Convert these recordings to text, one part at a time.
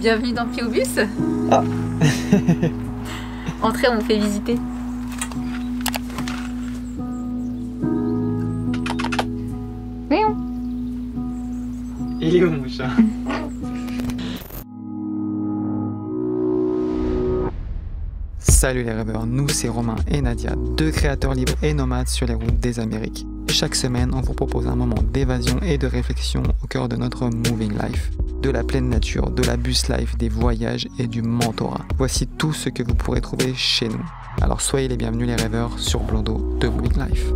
Bienvenue dans Piobus. Ah. Entrez, on vous fait visiter. Voyons. Il est où mon chat? Salut les rêveurs, nous c'est Romain et Nadia, deux créateurs libres et nomades sur les routes des Amériques. Chaque semaine, on vous propose un moment d'évasion et de réflexion au cœur de notre moving life. De la pleine nature, de la bus life, des voyages et du mentorat. Voici tout ce que vous pourrez trouver chez nous. Alors soyez les bienvenus les rêveurs sur Blondeau de Moving Life.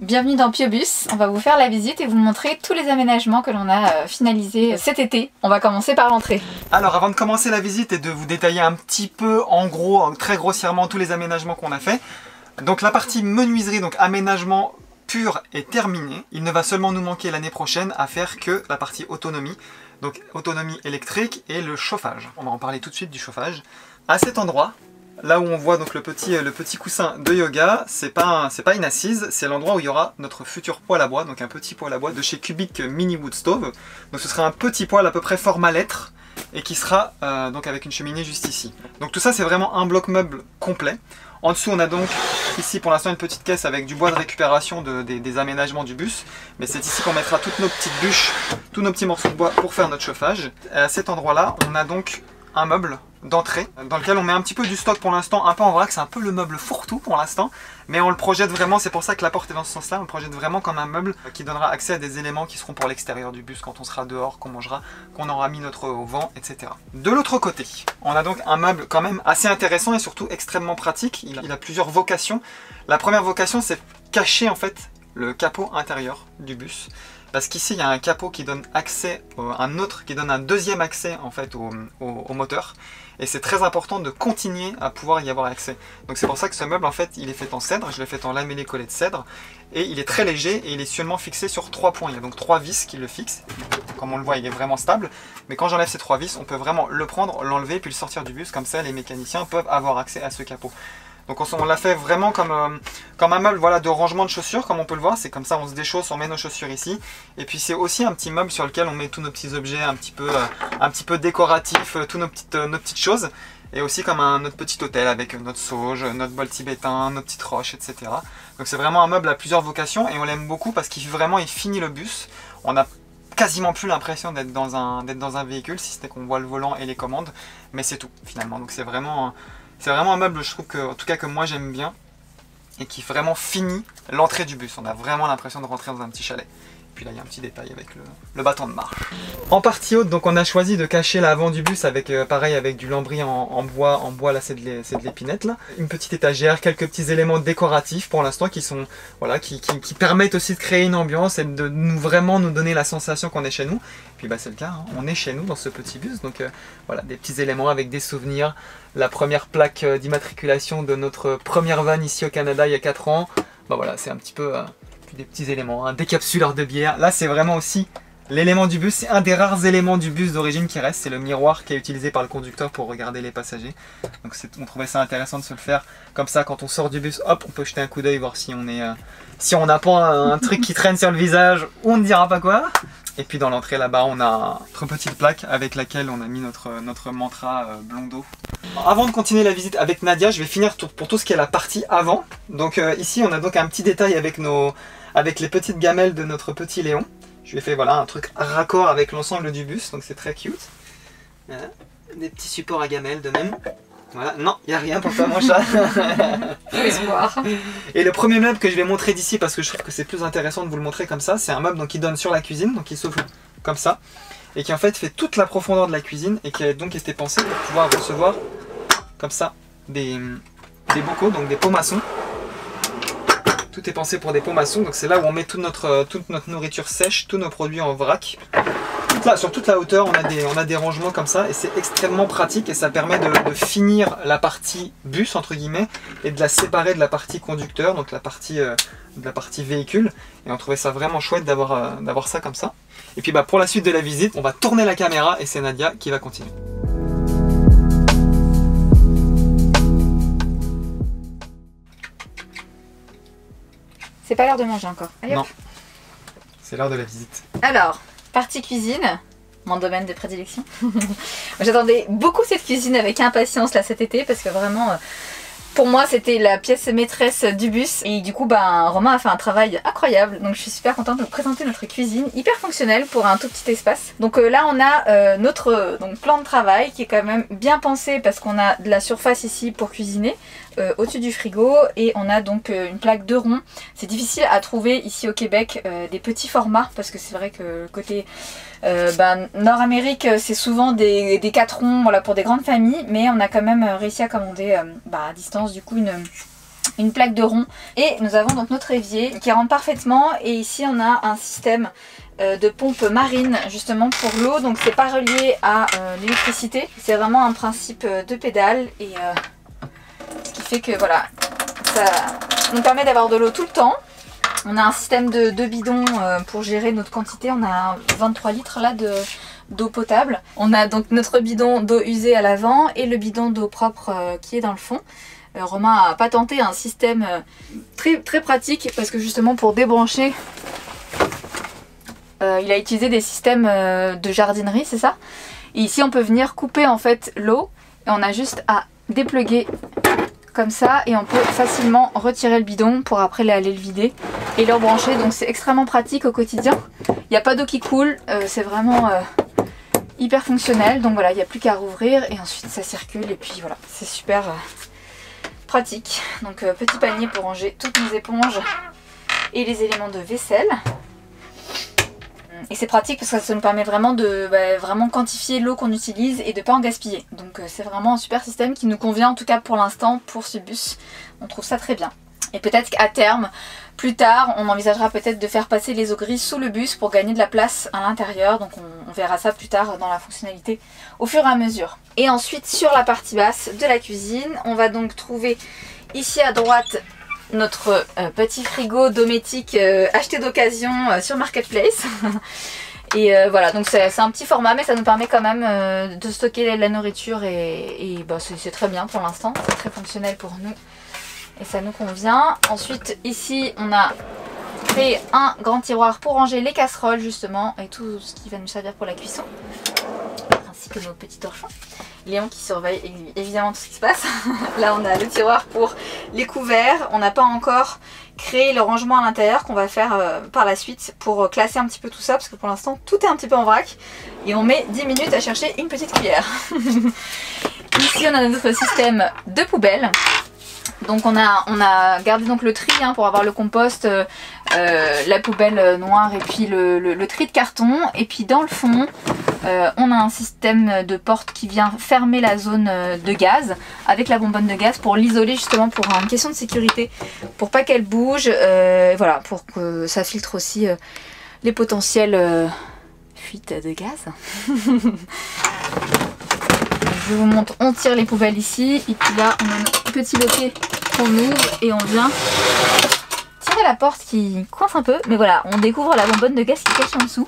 Bienvenue dans Piobus, on va vous faire la visite et vous montrer tous les aménagements que l'on a finalisés cet été. On va commencer par l'entrée. Alors avant de commencer la visite et de vous détailler un petit peu en gros, très grossièrement tous les aménagements qu'on a fait, donc la partie menuiserie, donc aménagement pur est terminée. Il ne va seulement nous manquer l'année prochaine à faire que la partie autonomie, donc autonomie électrique et le chauffage. On va en parler tout de suite du chauffage. À cet endroit, là où on voit donc le petit coussin de yoga, c'est pas une assise, c'est l'endroit où il y aura notre futur poêle à bois, donc un petit poêle à bois de chez Cubic Mini Wood Stove. Donc ce sera un petit poêle à peu près format lettre et qui sera donc avec une cheminée juste ici. Donc tout ça c'est vraiment un bloc meuble complet. En dessous on a donc ici pour l'instant une petite caisse avec du bois de récupération des aménagements du bus. Mais c'est ici qu'on mettra toutes nos petites bûches, tous nos petits morceaux de bois pour faire notre chauffage. Et à cet endroit là on a donc un meuble d'entrée dans lequel on met un petit peu du stock pour l'instant, un peu en vrac, c'est un peu le meuble fourre-tout pour l'instant, mais on le projette vraiment, c'est pour ça que la porte est dans ce sens là, on le projette vraiment comme un meuble qui donnera accès à des éléments qui seront pour l'extérieur du bus quand on sera dehors, qu'on mangera, qu'on aura mis notre au vent, etc. De l'autre côté, on a donc un meuble quand même assez intéressant et surtout extrêmement pratique, il a plusieurs vocations. La première vocation c'est cacher en fait le capot intérieur du bus. Parce qu'ici il y a un capot qui donne accès, un autre qui donne un deuxième accès en fait au moteur. Et c'est très important de continuer à pouvoir y avoir accès. Donc c'est pour ça que ce meuble en fait il est fait en cèdre, je l'ai fait en lamellé collé de cèdre. Et il est très léger et il est seulement fixé sur 3 points. Il y a donc 3 vis qui le fixent. Comme on le voit il est vraiment stable. Mais quand j'enlève ces 3 vis on peut vraiment le prendre, l'enlever puis le sortir du bus. Comme ça les mécaniciens peuvent avoir accès à ce capot. Donc on l'a fait vraiment comme un meuble voilà, de rangement de chaussures, comme on peut le voir. C'est comme ça, on se déchausse, on met nos chaussures ici. Et puis c'est aussi un petit meuble sur lequel on met tous nos petits objets un petit peu décoratifs, toutes nos petites choses. Et aussi comme notre petit hôtel avec notre sauge, notre bol tibétain, nos petites roches, etc. Donc c'est vraiment un meuble à plusieurs vocations et on l'aime beaucoup parce qu'il finit le bus. On a quasiment plus l'impression d'être dans un véhicule, si ce n'est qu'on voit le volant et les commandes. Mais c'est tout finalement. Donc c'est vraiment un meuble, je trouve en tout cas que moi j'aime bien et qui vraiment finit l'entrée du bus. On a vraiment l'impression de rentrer dans un petit chalet. Et puis là il y a un petit détail avec le bâton de marche. En partie haute, donc on a choisi de cacher l'avant du bus avec pareil avec du lambris en bois là c'est de l'épinette là. Une petite étagère, quelques petits éléments décoratifs pour l'instant qui sont voilà qui permettent aussi de créer une ambiance et de vraiment nous donner la sensation qu'on est chez nous. Et puis bah c'est le cas, hein, on est chez nous dans ce petit bus donc voilà des petits éléments avec des souvenirs. La première plaque d'immatriculation de notre première van ici au Canada il y a 4 ans. Bah voilà, c'est un petit peu des petits éléments, un décapsuleur de bière. Là c'est vraiment aussi l'élément du bus, c'est un des rares éléments du bus d'origine qui reste, c'est le miroir qui est utilisé par le conducteur pour regarder les passagers. Donc on trouvait ça intéressant de se le faire comme ça quand on sort du bus, hop, on peut jeter un coup d'œil voir si on n'a pas un truc qui traîne sur le visage, on ne dira pas quoi. Et puis dans l'entrée là-bas on a notre petite plaque avec laquelle on a mis notre mantra Blondeau. Avant de continuer la visite avec Nadia, je vais finir pour tout ce qui est la partie avant. Donc ici on a donc un petit détail avec les petites gamelles de notre petit Léon. Je lui ai fait voilà, un truc raccord avec l'ensemble du bus, donc c'est très cute. Voilà. Des petits supports à gamelles de même. Voilà, non, il n'y a rien pour toi mon chat. Et le premier meuble que je vais montrer d'ici, parce que je trouve que c'est plus intéressant de vous le montrer comme ça, c'est un meuble donc, qui donne sur la cuisine, donc qui s'ouvre comme ça, et qui en fait fait toute la profondeur de la cuisine, et qui a donc été pensé pour pouvoir recevoir comme ça des bocaux, donc des pots maçons. Tout est pensé pour des pots maçons, donc c'est là où on met toute notre nourriture sèche, tous nos produits en vrac. Sur toute la hauteur, on a des rangements comme ça et c'est extrêmement pratique et ça permet de finir la partie bus entre guillemets et de la séparer de la partie conducteur, donc de la partie véhicule. Et on trouvait ça vraiment chouette d'avoir ça comme ça. Et puis pour la suite de la visite, on va tourner la caméra et c'est Nadia qui va continuer. C'est pas l'heure de manger encore. Allez, Non. hop. C'est l'heure de la visite. Alors, partie cuisine, mon domaine de prédilection. J'attendais beaucoup cette cuisine avec impatience là cet été parce que vraiment, pour moi c'était la pièce maîtresse du bus. Et du coup, Romain a fait un travail incroyable. Donc je suis super contente de vous présenter notre cuisine, hyper fonctionnelle pour un tout petit espace. Donc là on a notre plan de travail qui est quand même bien pensé parce qu'on a de la surface ici pour cuisiner. Au-dessus du frigo et on a donc une plaque de rond. C'est difficile à trouver ici au Québec des petits formats parce que c'est vrai que côté Nord-Amérique c'est souvent des 4 ronds voilà, pour des grandes familles, mais on a quand même réussi à commander à distance du coup une plaque de rond. Et nous avons donc notre évier qui rentre parfaitement et ici on a un système de pompe marine justement pour l'eau, donc c'est pas relié à l'électricité, c'est vraiment un principe de pédale et ce qui fait que voilà, ça nous permet d'avoir de l'eau tout le temps. On a un système de bidons pour gérer notre quantité. On a 23 litres là d'eau potable. On a donc notre bidon d'eau usée à l'avant et le bidon d'eau propre qui est dans le fond. Romain a patenté un système très pratique parce que justement pour débrancher, il a utilisé des systèmes de jardinerie, c'est ça. Et ici on peut venir couper en fait l'eau et on a juste à dépluguer comme ça et on peut facilement retirer le bidon pour après aller le vider et le rebrancher. Donc c'est extrêmement pratique au quotidien. Il n'y a pas d'eau qui coule, c'est vraiment hyper fonctionnel. Donc voilà, il n'y a plus qu'à rouvrir et ensuite ça circule et puis voilà, c'est super pratique. Donc petit panier pour ranger toutes nos éponges et les éléments de vaisselle. Et c'est pratique parce que ça nous permet vraiment de vraiment quantifier l'eau qu'on utilise et de ne pas en gaspiller. Donc c'est vraiment un super système qui nous convient en tout cas pour l'instant pour ce bus. On trouve ça très bien. Et peut-être qu'à terme, plus tard, on envisagera peut-être de faire passer les eaux grises sous le bus pour gagner de la place à l'intérieur. Donc on verra ça plus tard dans la fonctionnalité au fur et à mesure. Et ensuite sur la partie basse de la cuisine, on va donc trouver ici à droite notre petit frigo dométique acheté d'occasion sur Marketplace. Et voilà, donc c'est un petit format mais ça nous permet quand même de stocker la nourriture et c'est très bien pour l'instant, c'est très fonctionnel pour nous et ça nous convient. Ensuite ici on a créé un grand tiroir pour ranger les casseroles justement et tout ce qui va nous servir pour la cuisson, ainsi que nos petits torchons. Léon qui surveille évidemment tout ce qui se passe. Là on a le tiroir pour les couverts. On n'a pas encore créé le rangement à l'intérieur qu'on va faire par la suite pour classer un petit peu tout ça parce que pour l'instant tout est un petit peu en vrac et on met 10 minutes à chercher une petite cuillère. Ici on a notre système de poubelle. Donc on a gardé donc le tri pour avoir le compost, la poubelle noire et puis le tri de carton. Et puis dans le fond, on a un système de porte qui vient fermer la zone de gaz avec la bonbonne de gaz pour l'isoler justement pour une question de sécurité, pour pas qu'elle bouge, voilà, pour que ça filtre aussi les potentielles fuites de gaz. Je vous montre, on tire les poubelles ici et puis là on a notre petit loquet qu'on ouvre et on vient tirer la porte qui coince un peu, mais voilà, on découvre la bonbonne de gaz qui cache en dessous.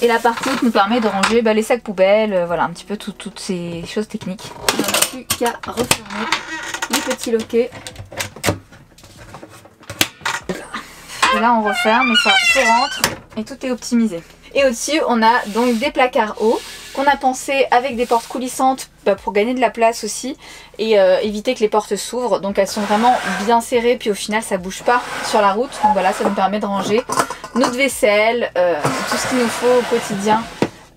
Et la partie haute nous permet de ranger les sacs poubelles, voilà un petit peu toutes ces choses techniques. On n'a plus qu'à refermer les petits loquets. Et là on referme et ça tout rentre et tout est optimisé. Et au-dessus on a donc des placards hauts qu'on a pensé avec des portes coulissantes pour gagner de la place aussi et éviter que les portes s'ouvrent. Donc elles sont vraiment bien serrées puis au final ça bouge pas sur la route. Donc voilà, ça nous permet de ranger notre vaisselle, tout ce qu'il nous faut au quotidien,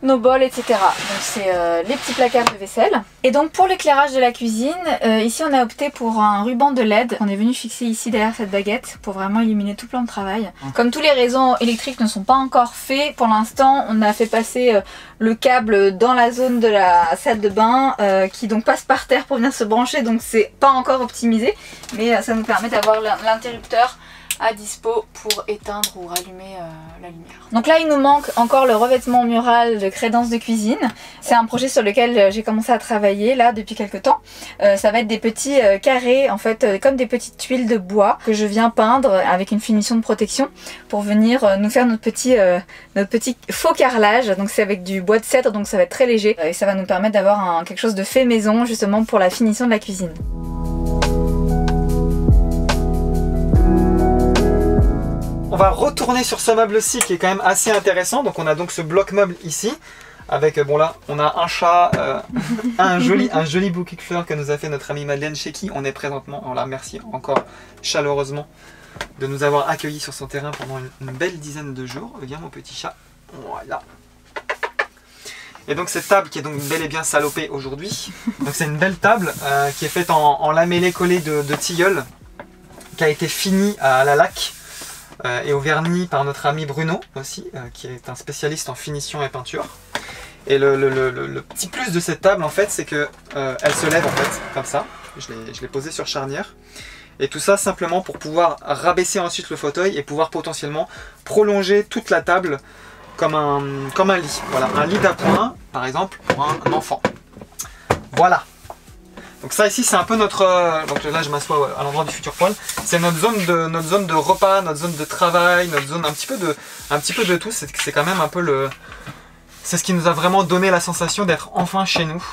nos bols, etc. Donc c'est les petits placards de vaisselle. Et donc pour l'éclairage de la cuisine, ici on a opté pour un ruban de LED qu'on est venu fixer ici derrière cette baguette pour vraiment illuminer tout le plan de travail. Comme tous les réseaux électriques ne sont pas encore faits pour l'instant, on a fait passer le câble dans la zone de la salle de bain qui donc passe par terre pour venir se brancher, donc c'est pas encore optimisé mais ça nous permet d'avoir l'interrupteur à dispo pour éteindre ou rallumer la lumière. Donc là il nous manque encore le revêtement mural de crédence de cuisine. C'est un projet sur lequel j'ai commencé à travailler là depuis quelques temps. Ça va être des petits carrés en fait comme des petites tuiles de bois que je viens peindre avec une finition de protection pour venir nous faire notre petit faux carrelage. Donc c'est avec du bois de cèdre donc ça va être très léger et ça va nous permettre d'avoir quelque chose de fait maison justement pour la finition de la cuisine. on va retourner sur ce meuble-ci qui est quand même assez intéressant. Donc on a donc ce bloc meuble ici. Avec, bon là, on a un chat, un joli bouquet de fleurs que nous a fait notre amie Madeleine, chez qui on est présentement. On la remercie encore chaleureusement de nous avoir accueillis sur son terrain pendant une belle dizaine de jours. Viens mon petit chat, voilà. Et donc cette table qui est donc bel et bien salopée aujourd'hui. Donc c'est une belle table qui est faite en lamellé collé de tilleul, qui a été finie à la laque et au vernis par notre ami Bruno aussi, qui est un spécialiste en finition et peinture. Et le petit plus de cette table en fait, c'est que elle se lève en fait comme ça. Je l'ai posée sur charnière. Et tout ça simplement pour pouvoir rabaisser ensuite le fauteuil et pouvoir potentiellement prolonger toute la table comme un lit. Voilà, un lit d'appoint par exemple pour un enfant. Voilà. Donc ça ici c'est un peu notre... donc là je m'assois à l'endroit du futur poêle. C'est notre zone de repas, notre zone de travail, notre zone un petit peu de tout. C'est quand même un peu le... C'est ce qui nous a vraiment donné la sensation d'être enfin chez nous.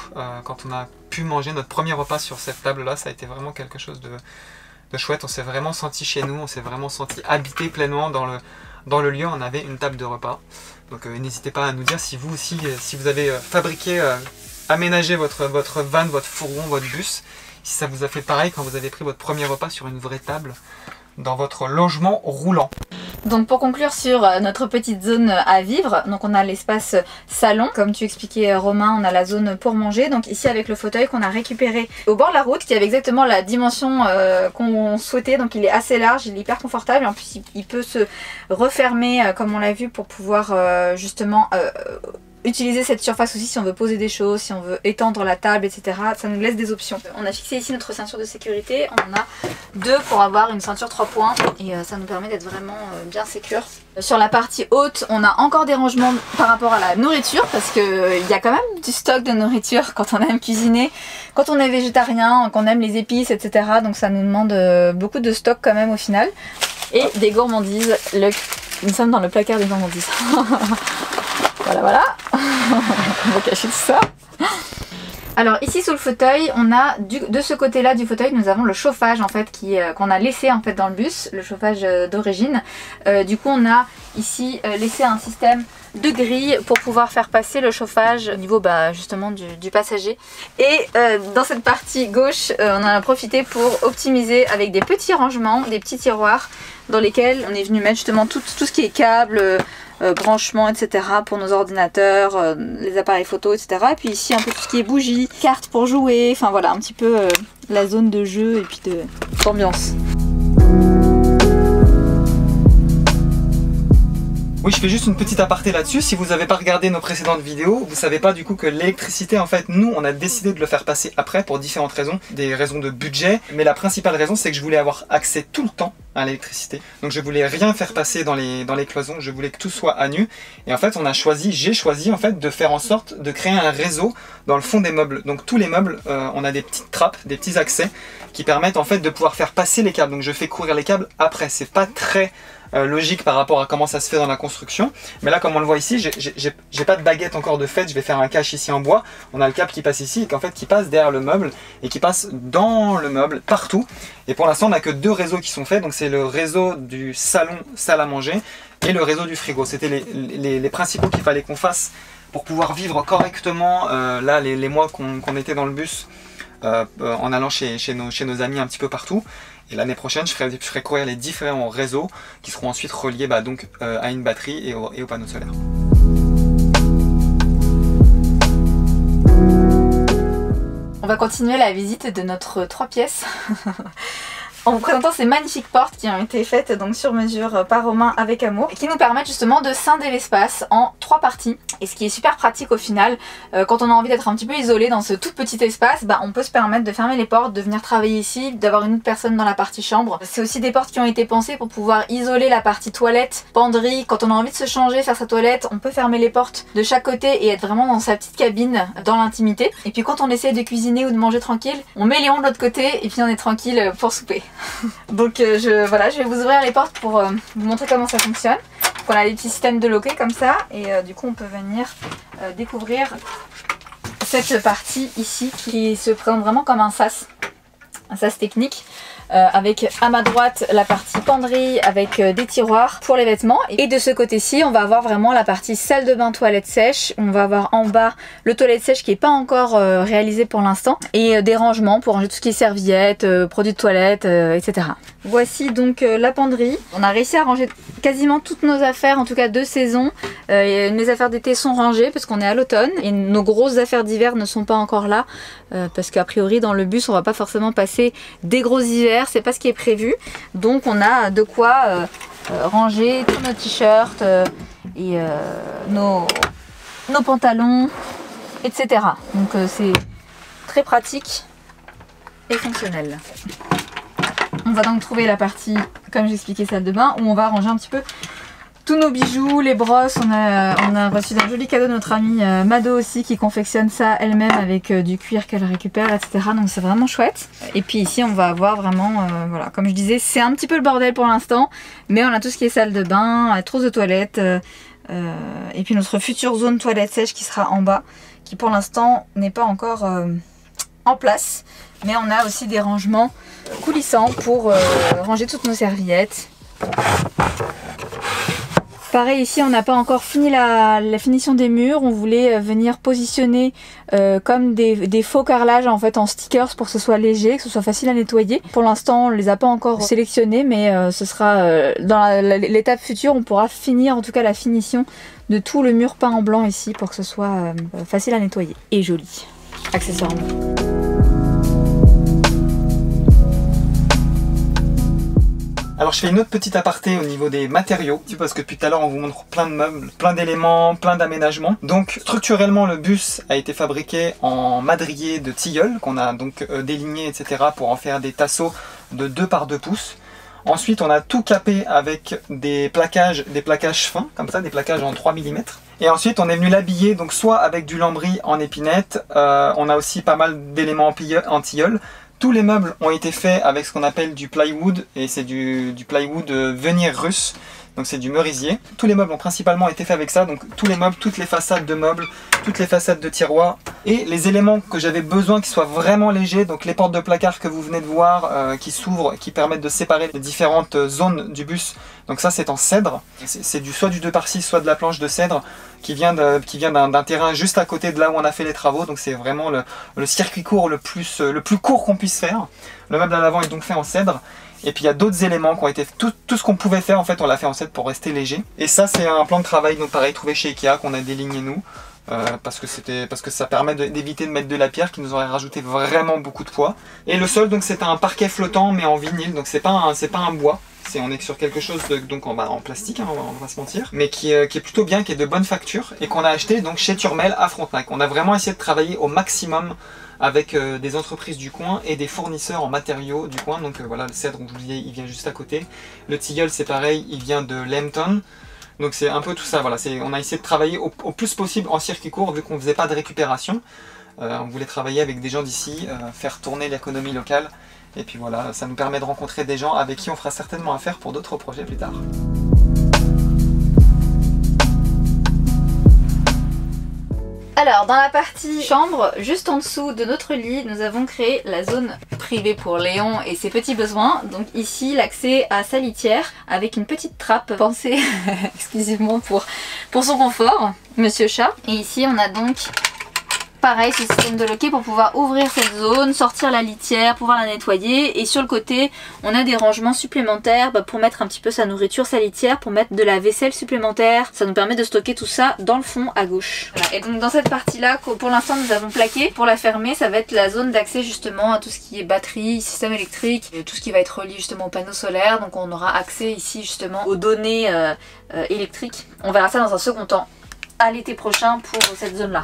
Quand on a pu manger notre premier repas sur cette table-là, ça a été vraiment quelque chose de chouette. On s'est vraiment senti chez nous, on s'est vraiment senti habité pleinement dans le lieu. On avait une table de repas. Donc n'hésitez pas à nous dire si vous aussi, si vous avez fabriqué, aménagé votre van, votre fourgon, votre bus, si ça vous a fait pareil quand vous avez pris votre premier repas sur une vraie table dans votre logement roulant. Donc pour conclure sur notre petite zone à vivre, donc on a l'espace salon, comme tu expliquais Romain, on a la zone pour manger, donc ici avec le fauteuil qu'on a récupéré au bord de la route, qui avait exactement la dimension qu'on souhaitait, donc il est assez large, il est hyper confortable, en plus il peut se refermer comme on l'a vu pour pouvoir justement utiliser cette surface aussi si on veut poser des choses, si on veut étendre la table, etc. Ça nous laisse des options. On a fixé ici notre ceinture de sécurité. On en a deux pour avoir une ceinture 3 points et ça nous permet d'être vraiment bien sécure. Sur la partie haute, on a encore des rangements par rapport à la nourriture parce qu'il y a quand même du stock de nourriture quand on aime cuisiner, quand on est végétarien, qu'on aime les épices, etc. Donc ça nous demande beaucoup de stock quand même au final. Et des gourmandises. Nous sommes dans le placard des gourmandises. Voilà, on va cacher tout ça. Alors ici sous le fauteuil, on a de ce côté-là du fauteuil, nous avons le chauffage en fait qu'on a laissé en fait dans le bus, le chauffage d'origine. Du coup on a ici laissé un système de grille pour pouvoir faire passer le chauffage au niveau justement du passager. Et dans cette partie gauche, on en a profité pour optimiser avec des petits rangements, des petits tiroirs dans lesquels on est venu mettre justement tout ce qui est câble, branchements, etc. pour nos ordinateurs, les appareils photo, etc. Et puis ici un peu tout ce qui est bougies, cartes pour jouer, enfin voilà un petit peu la zone de jeu et puis d'ambiance. Oui, je fais juste une petite aparté là-dessus. Si vous n'avez pas regardé nos précédentes vidéos, vous savez pas du coup que l'électricité, en fait, nous, on a décidé de le faire passer après pour différentes raisons. Des raisons de budget, mais la principale raison, c'est que je voulais avoir accès tout le temps à l'électricité. Donc je voulais rien faire passer dans les cloisons, je voulais que tout soit à nu. Et en fait, j'ai choisi en fait de faire en sorte de créer un réseau dans le fond des meubles. Donc tous les meubles, on a des petites trappes, des petits accès qui permettent en fait de pouvoir faire passer les câbles. Donc je fais courir les câbles après. C'est pas très logique par rapport à comment ça se fait dans la construction, mais là comme on le voit ici, j'ai pas de baguette encore de fait, je vais faire un cache ici en bois. On a le câble qui passe ici et qui passe derrière le meuble et qui passe dans le meuble partout. Et pour l'instant on n'a que deux réseaux qui sont faits, donc c'est le réseau du salon salle à manger et le réseau du frigo. C'était les principaux qu'il fallait qu'on fasse pour pouvoir vivre correctement là les mois qu'on était dans le bus, en allant chez nos amis un petit peu partout. Et l'année prochaine, je ferai courir les différents réseaux qui seront ensuite reliés à une batterie et au panneau solaire. On va continuer la visite de notre 3 pièces. En vous présentant ces magnifiques portes qui ont été faites donc sur mesure par Romain avec amour et qui nous permettent justement de scinder l'espace en 3 parties. Et ce qui est super pratique au final, quand on a envie d'être un petit peu isolé dans ce tout petit espace, on peut se permettre de fermer les portes, de venir travailler ici, d'avoir une autre personne dans la partie chambre. C'est aussi des portes qui ont été pensées pour pouvoir isoler la partie toilette, penderie. Quand on a envie de se changer, faire sa toilette, on peut fermer les portes de chaque côté et être vraiment dans sa petite cabine, dans l'intimité. Et puis quand on essaie de cuisiner ou de manger tranquille, on met Léon de l'autre côté et puis on est tranquille pour souper. Donc je vais vous ouvrir les portes pour vous montrer comment ça fonctionne. Donc on a des petits systèmes de loquet comme ça et du coup on peut venir découvrir cette partie ici qui se présente vraiment comme un sas technique. avec à ma droite la partie penderie avec des tiroirs pour les vêtements. Et de ce côté-ci, on va avoir vraiment la partie salle de bain, toilette sèche. On va avoir en bas le toilette sèche qui n'est pas encore réalisé pour l'instant. Et des rangements pour ranger tout ce qui est serviettes, produits de toilette, etc. Voici donc la penderie. On a réussi à ranger quasiment toutes nos affaires, en tout cas de saison. Mes affaires d'été sont rangées parce qu'on est à l'automne. Et nos grosses affaires d'hiver ne sont pas encore là. Parce qu'a priori dans le bus on va pas forcément passer des gros hivers, c'est pas ce qui est prévu. Donc on a de quoi ranger tous nos t-shirts et nos pantalons, etc. Donc c'est très pratique et fonctionnel. On va donc trouver la partie, comme j'expliquais, salle de bain, où on va ranger un petit peu tous nos bijoux, les brosses. On a reçu un joli cadeau de notre amie Mado aussi, qui confectionne ça elle-même avec du cuir qu'elle récupère, etc. Donc c'est vraiment chouette. Et puis ici on va avoir vraiment, voilà, comme je disais, c'est un petit peu le bordel pour l'instant, mais on a tout ce qui est salle de bain, la trousse de toilette, et puis notre future zone toilette sèche qui sera en bas, qui pour l'instant n'est pas encore en place. Mais on a aussi des rangements coulissants pour ranger toutes nos serviettes. Pareil ici, on n'a pas encore fini la finition des murs. On voulait venir positionner comme des faux carrelages en fait en stickers pour que ce soit léger, que ce soit facile à nettoyer. Pour l'instant, on les a pas encore sélectionnés, mais ce sera dans l'étape future, on pourra finir en tout cas la finition de tout le mur peint en blanc ici pour que ce soit facile à nettoyer et joli accessoirement. Alors je fais une autre petite aparté au niveau des matériaux, parce que depuis tout à l'heure on vous montre plein de meubles, plein d'éléments, plein d'aménagements. Donc structurellement le bus a été fabriqué en madrier de tilleul, qu'on a donc déligné, etc. pour en faire des tasseaux de 2 par 2 pouces. Ensuite on a tout capé avec des plaquages fins, comme ça, des plaquages en 3 mm. Et ensuite on est venu l'habiller donc soit avec du lambris en épinette, on a aussi pas mal d'éléments en tilleul. Tous les meubles ont été faits avec ce qu'on appelle du plywood, et c'est du plywood veneer russe, donc c'est du merisier. Tous les meubles ont principalement été faits avec ça, donc tous les meubles, toutes les façades de meubles, toutes les façades de tiroirs. Et les éléments que j'avais besoin qui soient vraiment légers, donc les portes de placard que vous venez de voir, qui s'ouvrent, qui permettent de séparer les différentes zones du bus. Donc ça c'est en cèdre, c'est soit du 2 par 6, soit de la planche de cèdre qui vient d'un terrain juste à côté de là où on a fait les travaux. Donc c'est vraiment le circuit court le plus court qu'on puisse faire. Le meuble à l'avant est donc fait en cèdre. Et puis il y a d'autres éléments qui ont été... Tout ce qu'on pouvait faire en fait on l'a fait en cèdre pour rester léger. Et ça c'est un plan de travail, donc pareil, trouvé chez Ikea, qu'on a déligné nous. Parce que ça permet d'éviter de mettre de la pierre qui nous aurait rajouté vraiment beaucoup de poids. Et le sol donc c'est un parquet flottant mais en vinyle, donc c'est pas un bois. On est sur quelque chose donc en plastique, hein, on va pas se mentir, mais qui est plutôt bien, qui est de bonne facture, et qu'on a acheté donc chez Turmel à Frontenac. On a vraiment essayé de travailler au maximum avec des entreprises du coin et des fournisseurs en matériaux du coin. Donc voilà, le cèdre, je vous disais, il vient juste à côté. Le tilleul c'est pareil, il vient de Lambton. Donc c'est un peu tout ça, voilà, on a essayé de travailler au plus possible en circuit court vu qu'on ne faisait pas de récupération. On voulait travailler avec des gens d'ici, faire tourner l'économie locale. Et puis voilà, ça nous permet de rencontrer des gens avec qui on fera certainement affaire pour d'autres projets plus tard. Alors dans la partie chambre, juste en dessous de notre lit, nous avons créé la zone privée pour Léon et ses petits besoins. Donc ici l'accès à sa litière avec une petite trappe pensée exclusivement pour son confort, Monsieur Chat. Et ici on a donc pareil ce système de loquet pour pouvoir ouvrir cette zone, sortir la litière, pouvoir la nettoyer. Et sur le côté on a des rangements supplémentaires pour mettre un petit peu sa nourriture, sa litière, pour mettre de la vaisselle supplémentaire. Ça nous permet de stocker tout ça dans le fond à gauche. Voilà. Et donc dans cette partie là, pour l'instant nous avons plaqué, pour la fermer ça va être la zone d'accès justement à tout ce qui est batterie, système électrique, tout ce qui va être relié justement aux panneaux solaires. Donc on aura accès ici justement aux données électriques. On verra ça dans un second temps à l'été prochain pour cette zone là.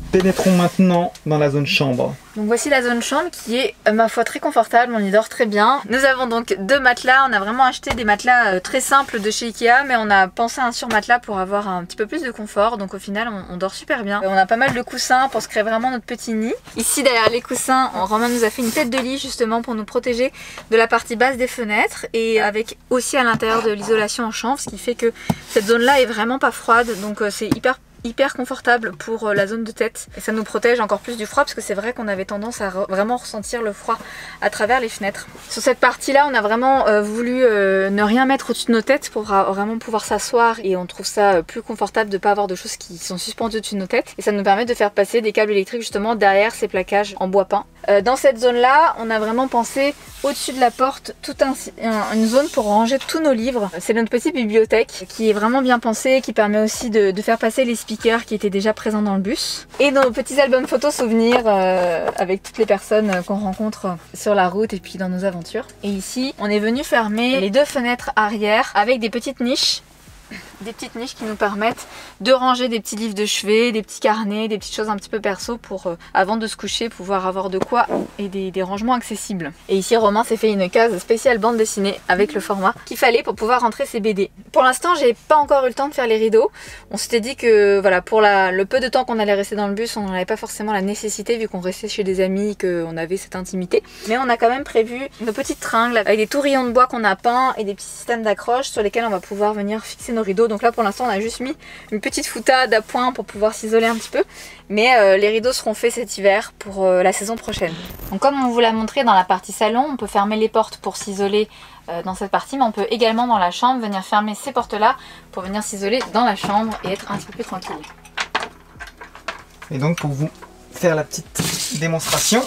Pénétrons maintenant dans la zone chambre. Donc voici la zone chambre qui est ma foi très confortable, on y dort très bien. Nous avons donc 2 matelas, on a vraiment acheté des matelas très simples de chez Ikea, mais on a pensé à un surmatelas pour avoir un petit peu plus de confort. Donc au final on dort super bien. On a pas mal de coussins pour se créer vraiment notre petit nid. Ici derrière les coussins, Romain nous a fait une tête de lit justement pour nous protéger de la partie basse des fenêtres, et avec aussi à l'intérieur de l'isolation en chambre, ce qui fait que cette zone là est vraiment pas froide, donc c'est hyper hyper confortable pour la zone de tête et ça nous protège encore plus du froid parce que c'est vrai qu'on avait tendance à vraiment ressentir le froid à travers les fenêtres. Sur cette partie là on a vraiment voulu ne rien mettre au-dessus de nos têtes pour vraiment pouvoir s'asseoir et on trouve ça plus confortable de ne pas avoir de choses qui sont suspendues au-dessus de nos têtes et ça nous permet de faire passer des câbles électriques justement derrière ces plaquages en bois peint. Dans cette zone là on a vraiment pensé au-dessus de la porte toute une zone pour ranger tous nos livres. C'est notre petite bibliothèque qui est vraiment bien pensée, qui permet aussi de faire passer les speakers qui étaient déjà présents dans le bus. Et nos petits albums photos souvenirs avec toutes les personnes qu'on rencontre sur la route et puis dans nos aventures. Et ici, on est venu fermer les 2 fenêtres arrière avec des petites niches. Des petites niches qui nous permettent de ranger des petits livres de chevet, des petits carnets, des petites choses un petit peu perso pour avant de se coucher pouvoir avoir de quoi et des rangements accessibles. Et ici Romain s'est fait une case spéciale bande dessinée avec le format qu'il fallait pour pouvoir rentrer ses BD. Pour l'instant j'ai pas encore eu le temps de faire les rideaux. On s'était dit que voilà pour le peu de temps qu'on allait rester dans le bus on n'avait pas forcément la nécessité vu qu'on restait chez des amis, qu'on avait cette intimité. Mais on a quand même prévu nos petites tringles avec des tourillons de bois qu'on a peints et des petits systèmes d'accroche sur lesquels on va pouvoir venir fixer nos rideaux. Donc là pour l'instant on a juste mis une petite foutade à point pour pouvoir s'isoler un petit peu. Mais les rideaux seront faits cet hiver pour la saison prochaine. Donc comme on vous l'a montré dans la partie salon, on peut fermer les portes pour s'isoler dans cette partie. Mais on peut également dans la chambre venir fermer ces portes là pour venir s'isoler dans la chambre et être un petit peu plus tranquille. Et donc pour vous faire la petite démonstration,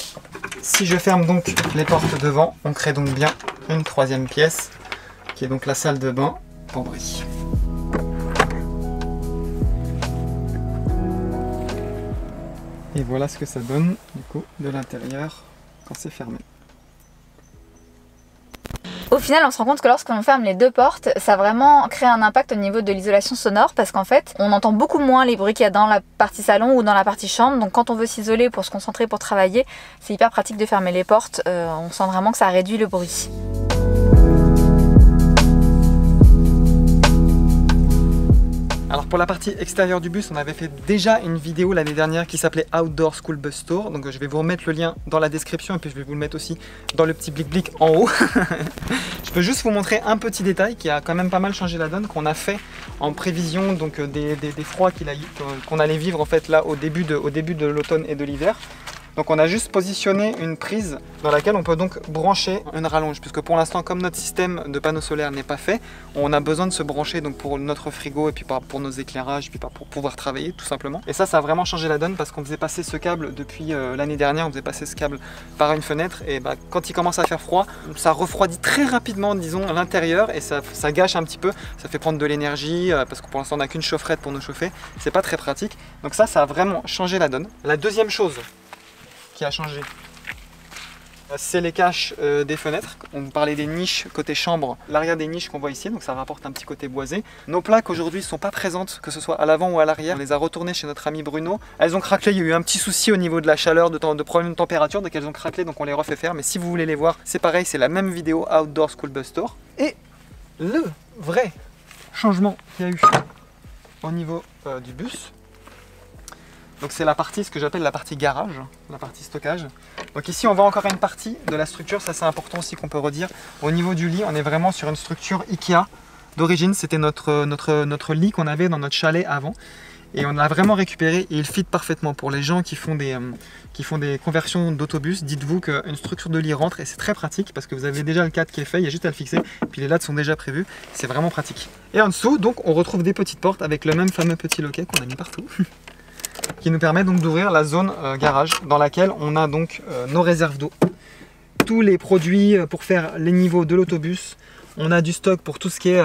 si je ferme donc les portes devant, on crée donc bien une 3e pièce qui est donc la salle de bain pour Brie. Et voilà ce que ça donne du coup de l'intérieur quand c'est fermé. Au final, on se rend compte que lorsqu'on ferme les 2 portes, ça vraiment crée un impact au niveau de l'isolation sonore parce qu'en fait, on entend beaucoup moins les bruits qu'il y a dans la partie salon ou dans la partie chambre. Donc quand on veut s'isoler pour se concentrer, pour travailler, c'est hyper pratique de fermer les portes. On sent vraiment que ça réduit le bruit. Alors pour la partie extérieure du bus, on avait fait déjà une vidéo l'année dernière qui s'appelait Outdoor School Bus Tour. Donc je vais vous remettre le lien dans la description et puis je vais vous le mettre aussi dans le petit blic-blic en haut. Je peux juste vous montrer un petit détail qui a quand même pas mal changé la donne, qu'on a fait en prévision donc des froids qu'on allait vivre en fait là au début de l'automne et de l'hiver. Donc on a juste positionné une prise dans laquelle on peut donc brancher une rallonge, puisque pour l'instant comme notre système de panneaux solaires n'est pas fait, on a besoin de se brancher donc pour notre frigo et puis pour nos éclairages et puis pour pouvoir travailler tout simplement. Et ça a vraiment changé la donne parce qu'on faisait passer ce câble depuis l'année dernière, on faisait passer ce câble par une fenêtre et quand il commence à faire froid, ça refroidit très rapidement disons l'intérieur et ça gâche un petit peu, ça fait prendre de l'énergie parce que pour l'instant on n'a qu'une chaufferette pour nous chauffer, c'est pas très pratique. Donc ça a vraiment changé la donne. La deuxième chose qui a changé, c'est les caches des fenêtres. On parlait des niches côté chambre, l'arrière des niches qu'on voit ici, donc ça rapporte un petit côté boisé. Nos plaques aujourd'hui ne sont pas présentes, que ce soit à l'avant ou à l'arrière. On les a retournées chez notre ami Bruno. Elles ont craquelé, il y a eu un petit souci au niveau de la chaleur, de problème de température, donc elles ont craquelé, donc on les refait faire. Mais si vous voulez les voir, c'est pareil, c'est la même vidéo Outdoor School Bus Tour. Et le vrai changement qu'il y a eu au niveau du bus, donc c'est la partie, ce que j'appelle la partie garage, la partie stockage. Donc ici on voit encore une partie de la structure, ça c'est important aussi qu'on peut redire. Au niveau du lit, on est vraiment sur une structure Ikea d'origine, c'était notre lit qu'on avait dans notre chalet avant. Et on l'a vraiment récupéré et il fit parfaitement. Pour les gens qui font des conversions d'autobus, dites-vous qu'une structure de lit rentre et c'est très pratique parce que vous avez déjà le cadre qui est fait, il y a juste à le fixer, puis les lattes sont déjà prévues, c'est vraiment pratique. Et en dessous, donc on retrouve des petites portes avec le même fameux petit loquet qu'on a mis partout. Qui nous permet donc d'ouvrir la zone garage dans laquelle on a donc nos réserves d'eau, tous les produits pour faire les niveaux de l'autobus, on a du stock pour tout ce qui est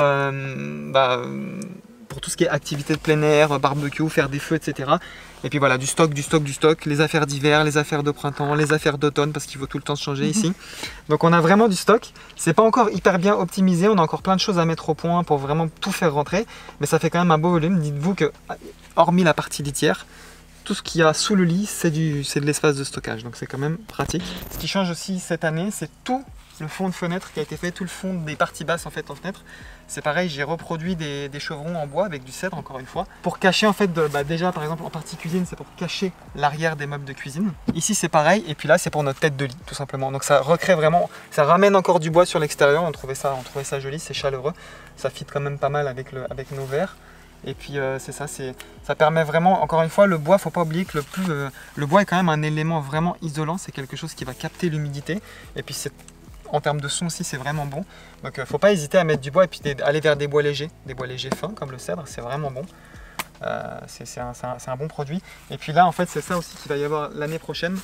activité de plein air, barbecue, faire des feux, etc. Et puis voilà, du stock, les affaires d'hiver, les affaires de printemps, les affaires d'automne parce qu'il faut tout le temps se changer ici. Donc on a vraiment du stock, c'est pas encore hyper bien optimisé, on a encore plein de choses à mettre au point pour vraiment tout faire rentrer, mais ça fait quand même un beau volume. Dites-vous que, hormis la partie litière, tout ce qu'il y a sous le lit, c'est de l'espace de stockage, donc c'est quand même pratique. Ce qui change aussi cette année, c'est tout le fond de fenêtre qui a été fait, tout le fond des parties basses en fait en fenêtre. C'est pareil, j'ai reproduit des chevrons en bois avec du cèdre encore une fois, pour cacher en fait, déjà par exemple en partie cuisine, c'est pour cacher l'arrière des meubles de cuisine. Ici c'est pareil, et puis là c'est pour notre tête de lit tout simplement. Donc ça recrée vraiment, ça ramène encore du bois sur l'extérieur, on trouvait ça joli, c'est chaleureux, ça fit quand même pas mal avec nos verres. Et puis c'est ça, ça permet vraiment, encore une fois, le bois, faut pas oublier que le bois est quand même un élément vraiment isolant, c'est quelque chose qui va capter l'humidité. Et puis en termes de son aussi, c'est vraiment bon. Donc faut pas hésiter à mettre du bois et puis aller vers des bois légers fins comme le cèdre, c'est vraiment bon. C'est un bon produit. Et puis là, en fait, c'est ça aussi qu'il va y avoir l'année prochaine.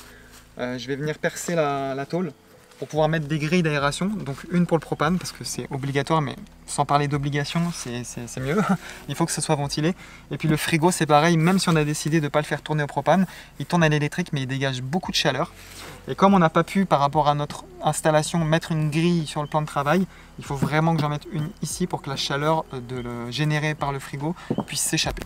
Je vais venir percer la tôle pour pouvoir mettre des grilles d'aération, donc une pour le propane parce que c'est obligatoire, mais sans parler d'obligation, c'est mieux, il faut que ce soit ventilé. Et puis le frigo c'est pareil, même si on a décidé de ne pas le faire tourner au propane, il tourne à l'électrique mais il dégage beaucoup de chaleur. Et comme on n'a pas pu par rapport à notre installation mettre une grille sur le plan de travail, il faut vraiment que j'en mette une ici pour que la chaleur générée par le frigo puisse s'échapper.